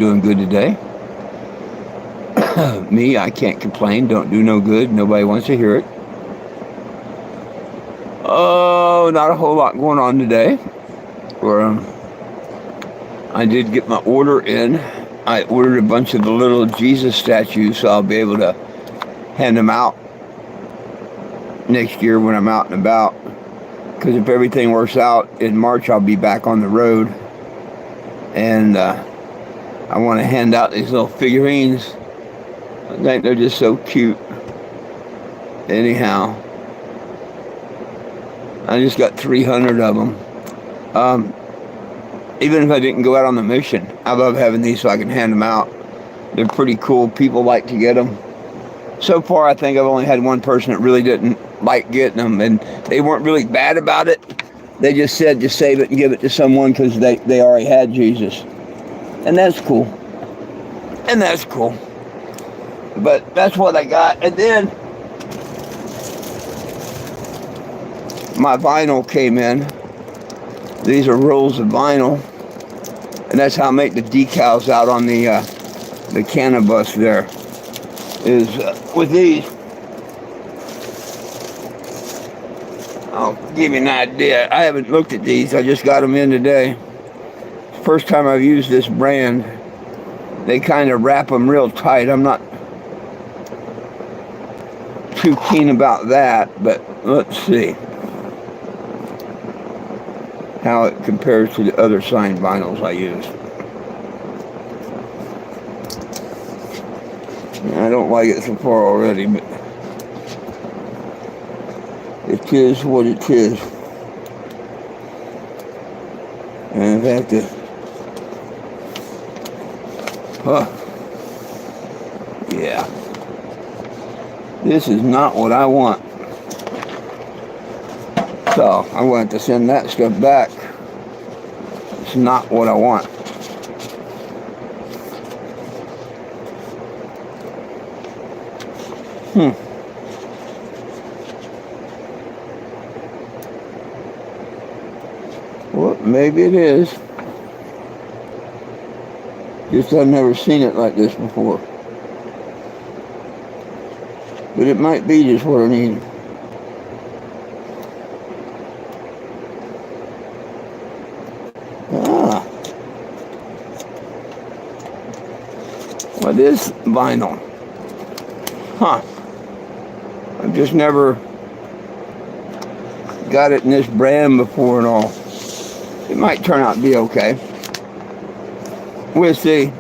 doing good today. Me, I can't complain. Don't do no good. Nobody wants to hear it. Oh, not a whole lot going on today. Or I did get my order in. I ordered a bunch of the little Jesus statues, so I'll be able to hand them out next year when I'm out and about. Because if everything works out, in March I'll be back on the road. And I want to hand out these little figurines. I think they're just so cute. Anyhow, I just got 300 of them. Even if I didn't go out on the mission, I love having these so I can hand them out. They're pretty cool. People like to get them. So far, I think I've only had one person that really didn't like getting them, and they weren't really bad about it. They just said just save it and give it to someone because they already had Jesus. And that's cool. And that's cool. But that's what I got. And then my vinyl came in. These are rolls of vinyl. And that's how I make the decals out on the cannabis there. Is with these. I'll give you an idea. I haven't looked at these. I just got them in today. First time I've used this brand. They kind of wrap them real tight. I'm not too keen about that, but let's see how it compares to the other signed vinyls I use. I don't like it so far already, but it is what it is. And I have to, yeah. This is not what I want. So I'm going to have to send that stuff back. It's not what I want. Well, maybe it is. Just I've never seen it like this before. But it might be just what I need. What is vinyl? I've just never got it in this brand before and all. It might turn out to be okay. We'll see.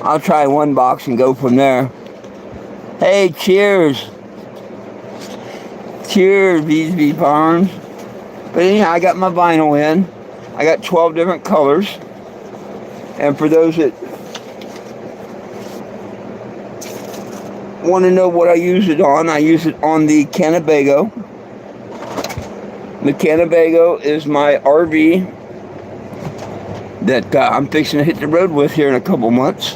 I'll try one box and go from there. Hey, cheers. Cheers, BSB Farms. But anyhow, I got my vinyl in. I got 12 different colors. And for those that want to know what I use it on the Cannebago. The Cannebago is my RV that I'm fixing to hit the road with here in a couple months.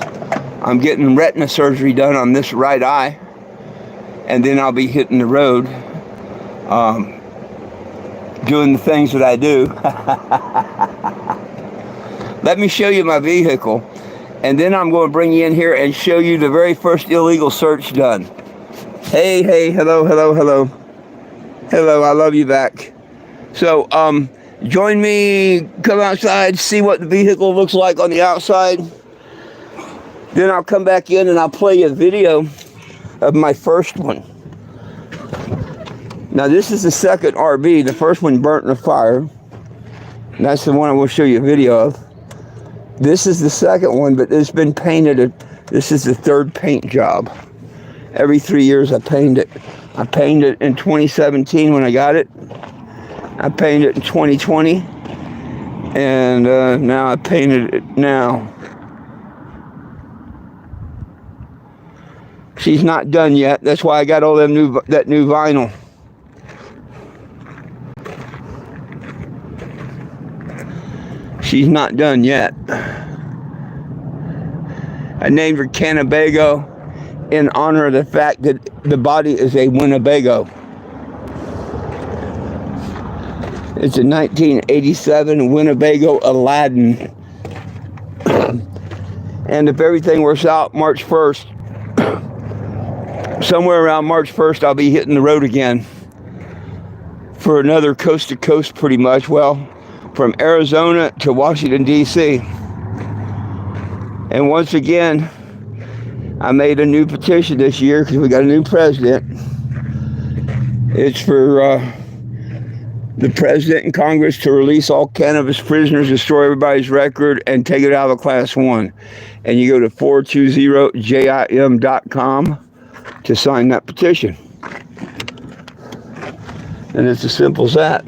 I'm getting retina surgery done on this right eye, and then I'll be hitting the road, doing the things that I do. Let me show you my vehicle, and then I'm going to bring you in here and show you the very first illegal search done. Hey, hello, I love you back. So, join me, come outside, see what the vehicle looks like on the outside. Then I'll come back in and I'll play you a video of my first one. Now, this is the second RV. The first one burnt in a fire. And that's the one I will show you a video of. This is the second one, but it's been painted. This is the third paint job. Every 3 years I paint it. I painted it in 2017 when I got it. I painted it in 2020. And now I painted it now. She's not done yet. That's why I got all that new vinyl. She's not done yet. I named her Cannebago in honor of the fact that the body is a Winnebago. It's a 1987 Winnebago Aladdin. And if everything works out, March 1st, somewhere around March 1st, I'll be hitting the road again for another coast to coast, pretty much. Well, from Arizona to Washington, D.C. And once again, I made a new petition this year because we got a new president. It's for the president and Congress to release all cannabis prisoners, destroy everybody's record, and take it out of Class 1. And you go to 420jim.com to sign that petition. And it's as simple as that.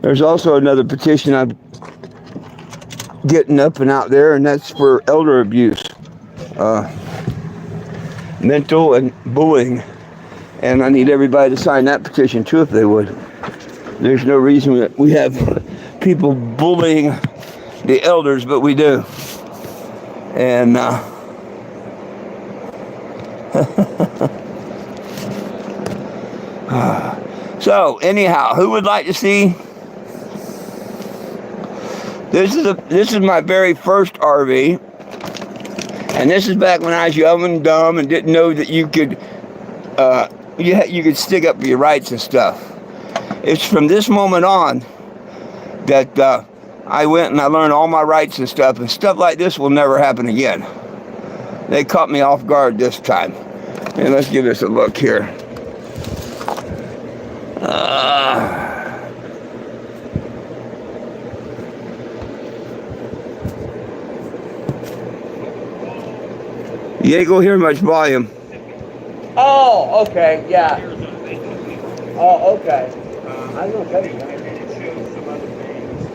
There's also another petition I'm getting up and out there, and that's for elder abuse, mental and bullying. And I need everybody to sign that petition too if they would. There's no reason that we have people bullying the elders, but we do. And so anyhow, who would like to see? This is my very first RV, and this is back when I was young and dumb and didn't know that you could stick up for your rights and stuff. It's from this moment on that I went and I learned all my rights and stuff like this will never happen again. They caught me off guard this time. And let's give this a look here. You ain't gonna hear much volume. Oh, okay, yeah. Oh, okay. I was gonna tell you that. It shows some other things.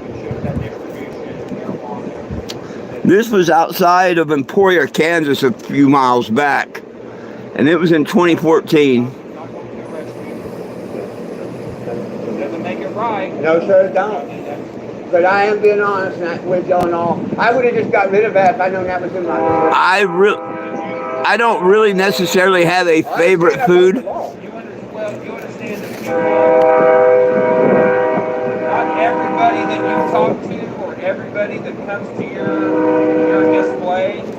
It shows that distribution, marijuana. This was outside of Emporia, Kansas, a few miles back, and it was in 2014. Doesn't make it right. No, sir, it don't. But I am being honest with y'all and all. I would have just got rid of that if I known that was in my list. I don't really necessarily have a favorite food. You understand that not everybody that you talk to or everybody that comes to your display is using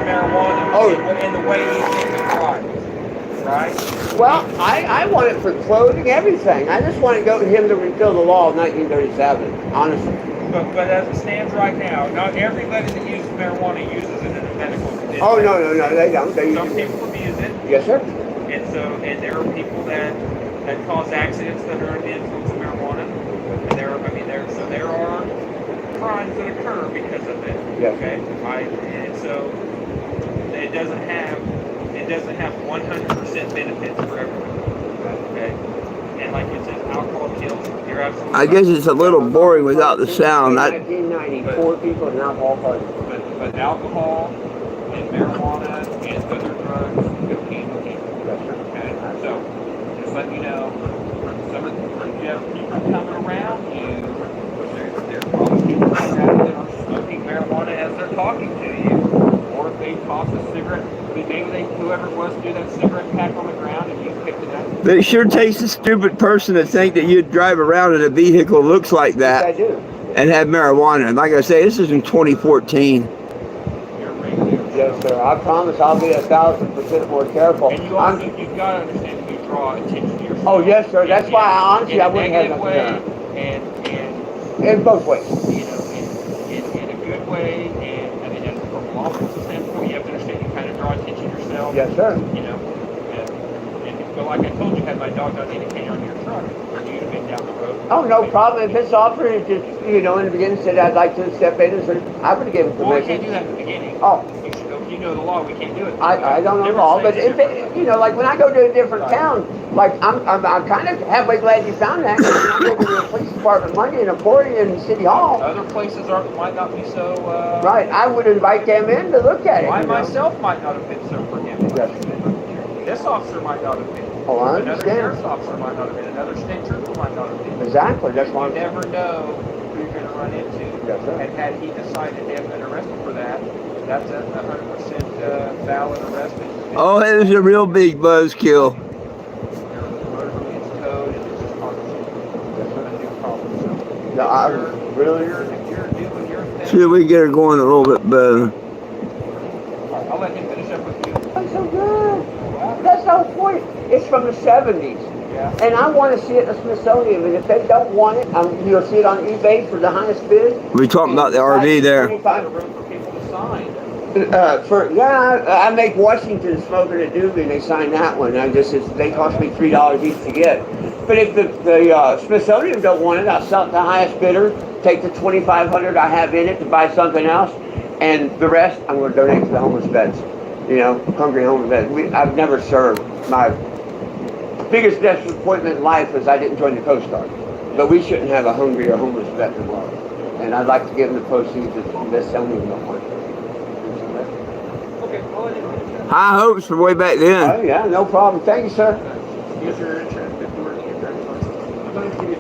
marijuana in the way you think it's right? Well, I want it for clothing, everything. I just want to go to him to repeal the law of 1937, honestly. But as it stands right now, not everybody that uses marijuana uses it in a medical condition. Oh, no, they don't. Some people abuse it. Yes, sir. And there are people that cause accidents that are under the influence of marijuana. And there are crimes that occur because of it. Yes. Okay. And so it doesn't have 100% benefits for everyone. Okay. And like it says, alcohol kills. You're absolutely. I guess it's a little boring without the sound. 1994 people in alcohol parties. But alcohol and marijuana and other drugs go hand in hand. Okay. So just let you know, you have people coming around you. There's probably people like that are smoking marijuana as they're talking to you, or if they toss a cigarette. Maybe whoever it was threw that cigarette pack on the ground and you picked it up. But it sure takes a stupid person to think that you'd drive around in a vehicle that looks like that. Yes, I do. And have marijuana. And like I say, this is in 2014. Yes, sir. I promise I'll be 1,000% more careful. And you've got to understand you draw attention to yourself. Oh, yes, sir. That's why honestly I wouldn't have nothing done. In both ways. You know, in a good way, and I mean, from a law enforcement standpoint, you have to understand you kind of draw attention to yourself. Yes, sir. You know, but like I told you, had my dog not indicated on your truck, you'd have been down the road. Oh, no problem. If this officer just, in the beginning said I'd like to step in, and I would have given permission. Well, we can't do that in the beginning. Oh. You know the law, we can't do it. I don't know the law, but if it, like when I go to a different town, like I'm kind of halfway glad you found that. Because when I go to the police department Monday in Emporia in City Hall. Other places might not be so. Right, I would invite them in to look at it. I myself might not have been so forgiving. Yes. This officer might not have been. Oh, I Another understand. sheriff's officer might not have been. Another state trooper might not have been. Exactly, that's why You never know who you're going to run into. Yes, sir. And had he decided to have been arrested for that, that's a 100% valid arrest. Oh, it was a real big buzzkill. Your motor vehicle code and it's just part of a new problem. So No, I really. if you're doing your thing. See if we can get her going a little bit better. I'll let him finish up with you. That's so good. That's the whole point. It's from the 70s. Yeah. And I want to see it in the Smithsonian. And if they don't want it, you'll see it on eBay for the highest bid. We talking about the RV there. Room for people to sign. I make Washington Smoking a Doobie, and they sign that one. They cost me $3 each to get. But if the Smithsonian don't want it, I'll sell it to the highest bidder. Take the $2,500 I have in it to buy something else, and the rest I'm going to donate to the homeless vets. You know, hungry homeless vets. I've never served. My biggest disappointment in life was I didn't join the Coast Guard. But we shouldn't have a hungry or homeless vet in the world. And I'd like to give them the proceeds of the Smithsonian don't want. Okay, I'll let him finish up. High hopes for way back then. Oh, yeah, no problem. Thank you, sir. Here's your insurance paperwork and your driver's license. I'm going to give you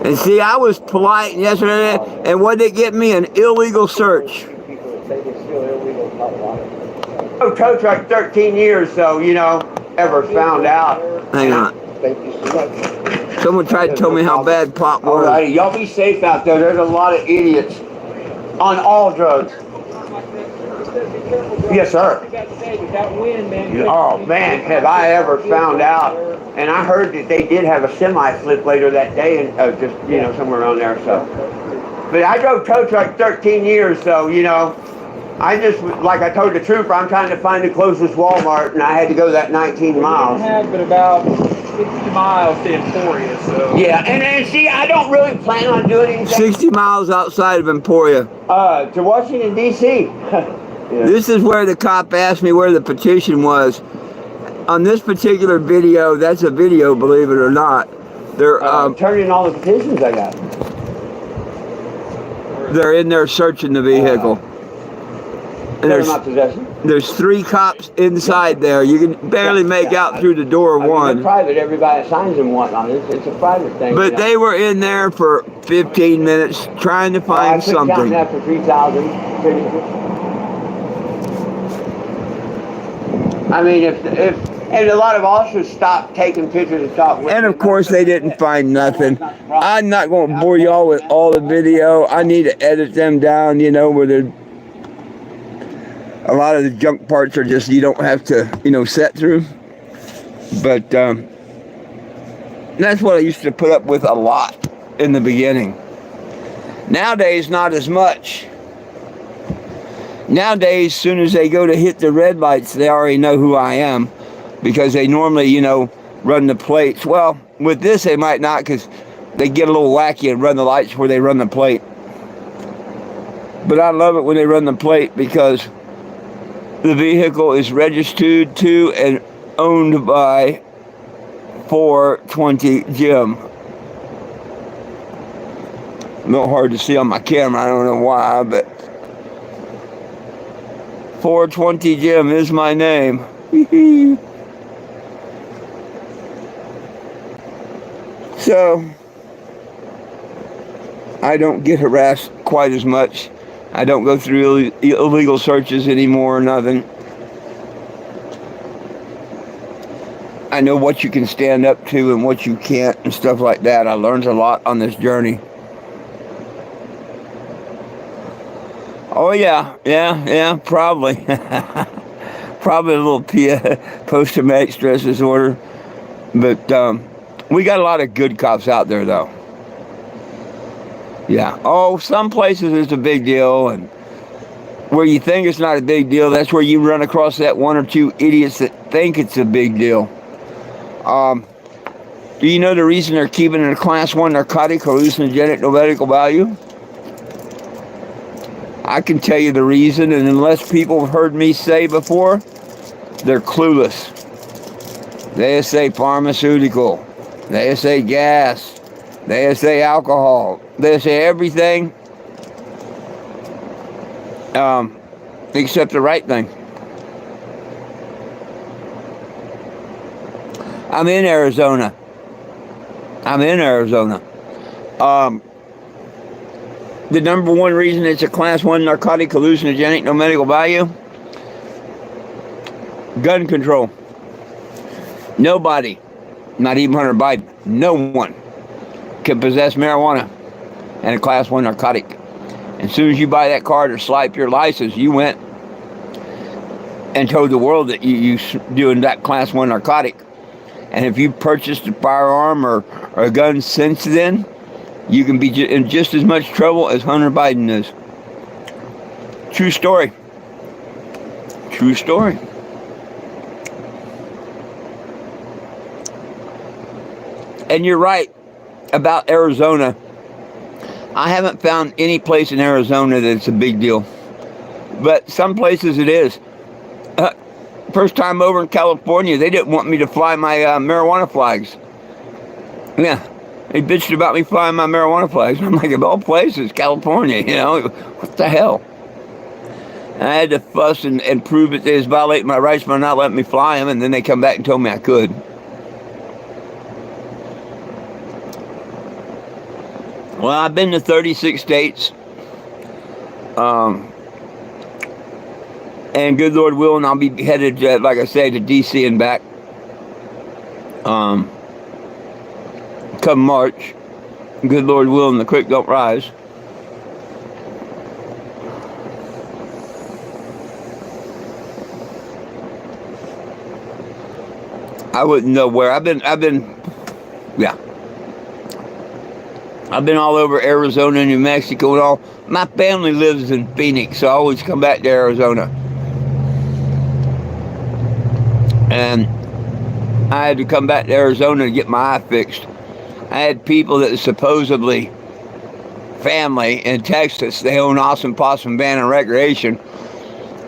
And see, I was polite yesterday, and what did it get me? An illegal search. Oh, tow truck 13 years, so, ever found out. Hang on. Thank you so much. Someone tried to tell me how bad pot All was. righty, y'all be safe out there. There's a lot of idiots on all drugs. Yes, sir. Oh, man, have I ever found out. And I heard that they did have a semi-flip later that day, and just, somewhere around there, so. But I drove tow truck 13 years, so, I just, like I told the trooper, I'm trying to find the closest Walmart, and I had to go that 19 miles. We have but about 60 miles to Emporia, so. Yeah, and see, I don't really plan on doing anything. 60 miles outside of Emporia. To Washington, D.C. Yeah. This is where the cop asked me where the petition was. On this particular video, that's a video, believe it or not. They're turning in all the petitions I got. they're in there searching the vehicle. And They're not possession. there's 3 cops inside there. You can barely make out through the door of one. It's private. Everybody signs and whatnot. It's a private thing. But they were in there for 15 minutes trying to find something. I for 3,000. I mean, and a lot of officers stopped taking pictures and stopped. And of course, they didn't find nothing. I'm not going to bore y'all with all the video. I need to edit them down, where they're. A lot of the junk parts are just, you don't have to, set through. But that's what I used to put up with a lot in the beginning. Nowadays, not as much. Nowadays, as soon as they go to hit the red lights, they already know who I am. Because they normally, run the plates. Well, with this, they might not, because they get a little wacky and run the lights where they run the plate. But I love it when they run the plate because the vehicle is registered to and owned by 420 Jim. A little hard to see on my camera, I don't know why, but 420 Jim is my name. So, I don't get harassed quite as much. I don't go through illegal searches anymore or nothing. I know what you can stand up to and what you can't and stuff like that. I learned a lot on this journey. Oh yeah, probably. Probably a little post-traumatic stress disorder. But we got a lot of good cops out there though. Yeah. Oh, some places it's a big deal, and where you think it's not a big deal, that's where you run across that 1 or 2 idiots that think it's a big deal. Do you know the reason they're keeping it a Class 1 narcotic, hallucinogenic, no medical value? I can tell you the reason, and unless people have heard me say before, they're clueless. They say pharmaceutical. They say gas. They say alcohol. They say everything except the right thing. I'm in Arizona. The number one reason it's a Class 1 narcotic, hallucinogenic, no medical value, gun control. Nobody, not even Hunter Biden, no one can possess marijuana and a Class 1 narcotic. As soon as you buy that card or swipe your license, you went and told the world that you doing that Class 1 narcotic. And if you purchased a firearm or a gun since then, you can be in just as much trouble as Hunter Biden is. True story. True story. And you're right about Arizona. I haven't found any place in Arizona that's a big deal. But some places it is. First time over in California, they didn't want me to fly my marijuana flags. Yeah, they bitched about me flying my marijuana flags. I'm like, of all places, California, you know, what the hell? And I had to fuss and prove that they was violating my rights by not letting me fly them, and then they come back and told me I could. Well, I've been to 36 states. And good Lord willing, I'll be headed, like I say, to D.C. and back come March. Good Lord willing, the creek don't rise. I wouldn't know where. I've been all over Arizona, New Mexico, and all. My family lives in Phoenix, so I always come back to Arizona. And I had to come back to Arizona to get my eye fixed. I had people that supposedly family in Texas. They own Awesome Possum Band and Recreation.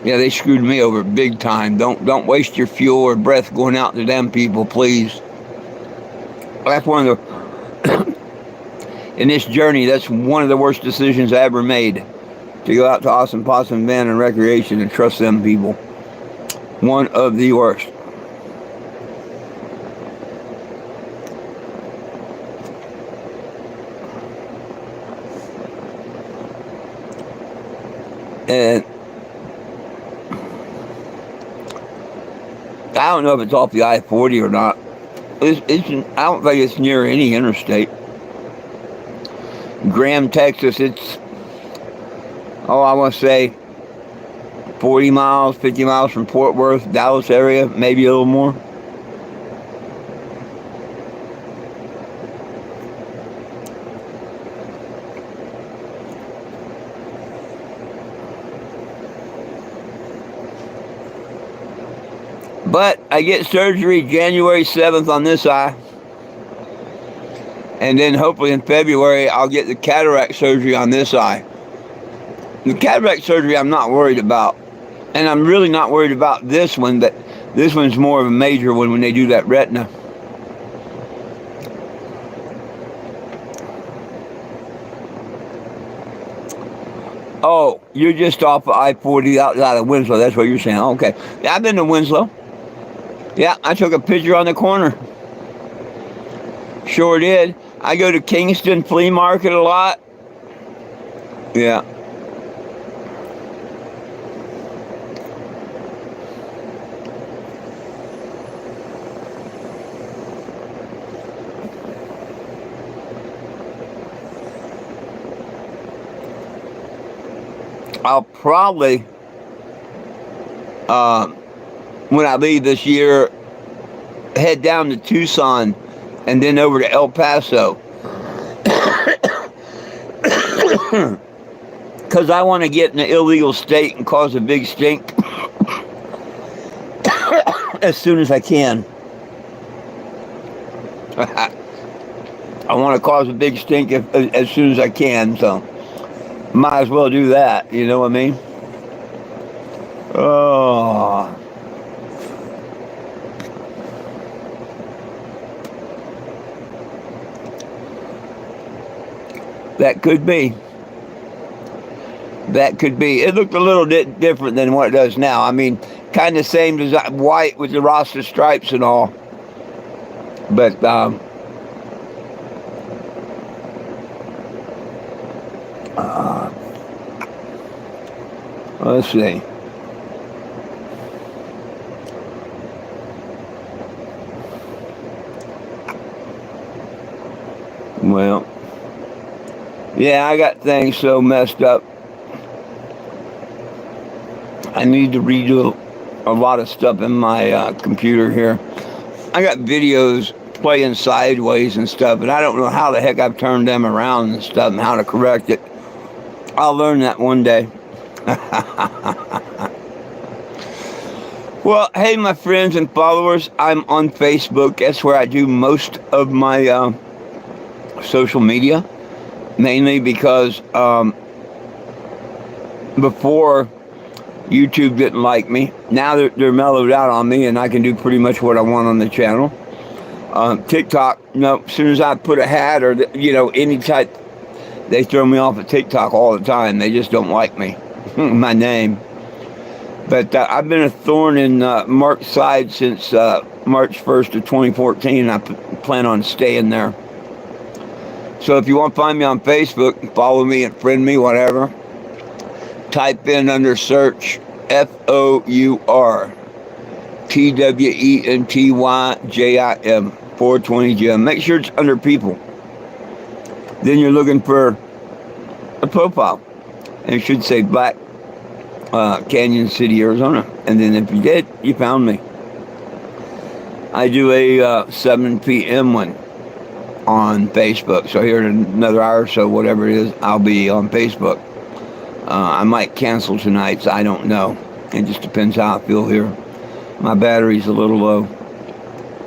Yeah, they screwed me over big time. Don't waste your fuel or breath going out to them people, please. That's one of the in this journey. That's one of the worst decisions I ever made, to go out to Awesome Possum Band and Recreation and trust them people. One of the worst. And I don't know if it's off the I-40 or not. I don't think it's near any interstate. Graham, Texas, it's, I want to say 40 miles, 50 miles from Fort Worth, Dallas area, maybe a little more. But I get surgery January 7th on this eye. And then hopefully in February, I'll get the cataract surgery on this eye. The cataract surgery I'm not worried about. And I'm really not worried about this one, but this one's more of a major one when they do that retina. Oh, you're just off of I-40 outside of Winslow. That's what you're saying. Okay. Yeah, I've been to Winslow. Yeah, I took a picture on the corner. Sure did. I go to Kingston Flea Market a lot. Yeah. I'll probably, when I leave this year, head down to Tucson and then over to El Paso. Because I want to get in an illegal state and cause a big stink as soon as I can. I want to cause a big stink as soon as I can, so might as well do that, you know what I mean? Oh. That could be. That could be. It looked a little bit different than what it does now. I mean, kind of same design, white with the roster stripes and all. But, let's see. Well, Yeah, I got things so messed up. I need to redo a lot of stuff in my computer here. I got videos playing sideways and stuff, and I don't know how the heck I've turned them around and stuff and how to correct it. I'll learn that one day. Well, hey, my friends and followers, I'm on Facebook. That's where I do most of my social media, mainly because before YouTube didn't like me. Now they're mellowed out on me, and I can do pretty much what I want on the channel. TikTok, as soon as I put a hat or any type, they throw me off of TikTok all the time. They just don't like me, my name. But I've been a thorn in Mark's side since March 1st of 2014, and I plan on staying there. So if you want to find me on Facebook, follow me and friend me, whatever, type in under search FOURTWENTYJIM 420 Jim. Make sure it's under people. Then you're looking for a profile, and it should say Black Canyon City, Arizona. And then if you did, you found me. I do a 7 p.m. one on Facebook. So here in another hour or so, whatever it is, I'll be on Facebook. I might cancel tonight, so I don't know. It just depends how I feel here. My battery's a little low.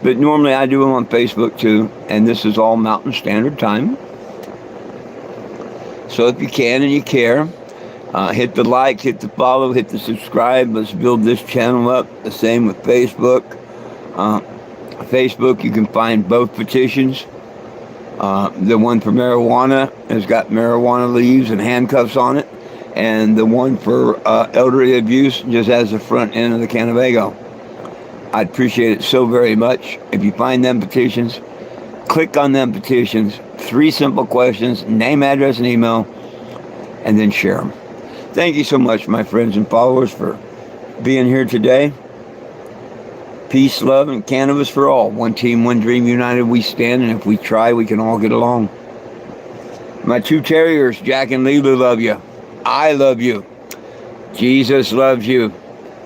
But normally I do them on Facebook too, and this is all Mountain Standard Time. So if you can and you care, hit the like, hit the follow, hit the subscribe. Let's build this channel up. The same with Facebook. Facebook, you can find both petitions. The one for marijuana has got marijuana leaves and handcuffs on it. And the one for elderly abuse just has the front end of the Cannebago. I'd appreciate it so very much if you find them petitions. Click on them petitions. 3 simple questions, name, address, and email, and then share them. Thank you so much, my friends and followers, for being here today. Peace, love, and cannabis for all. One team, one dream, united we stand, and if we try, we can all get along. My 2 terriers, Jack and Lulu, love you. I love you. Jesus loves you.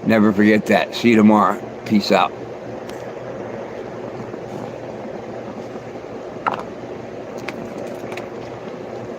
Never forget that. See you tomorrow. Peace out.